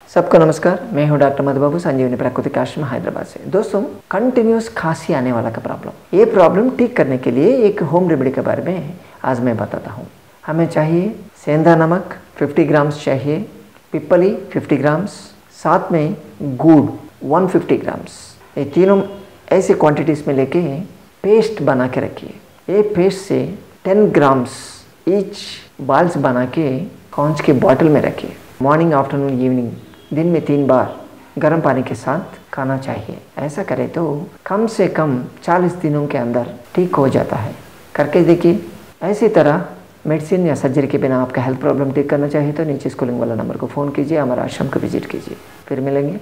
सबको नमस्कार। मैं हूं डॉक्टर मधुबाबू, संजीवनी प्राकृतिक आश्रम हैदराबाद से। दोस्तों, कंटिन्यूस खांसी आने वाला का प्रॉब्लम, ये प्रॉब्लम ठीक करने के लिए एक होम रेमेडी के बारे में आज मैं बताता हूं। हमें चाहिए सेंधा नमक 50 ग्राम्स चाहिए, पिपली 50 ग्राम्स, साथ में गुड़ 150 ग्राम्स। ये तीनों ऐसे क्वांटिटीज़ में लेके पेस्ट बना के रखिए। ये पेस्ट से 10 ग्राम्स ईच बाल्स बना के कांच के बॉटल में रखिए। मॉर्निंग, आफ्टरनून, इवनिंग दिन में 3 बार गर्म पानी के साथ खाना चाहिए। ऐसा करें तो कम से कम 40 दिनों के अंदर ठीक हो जाता है। करके देखिए। ऐसी तरह मेडिसिन या सर्जरी के बिना आपका हेल्थ प्रॉब्लम ठीक करना चाहिए तो नीचे स्कूलिंग वाला नंबर को फ़ोन कीजिए, हमारा आश्रम को विजिट कीजिए। फिर मिलेंगे।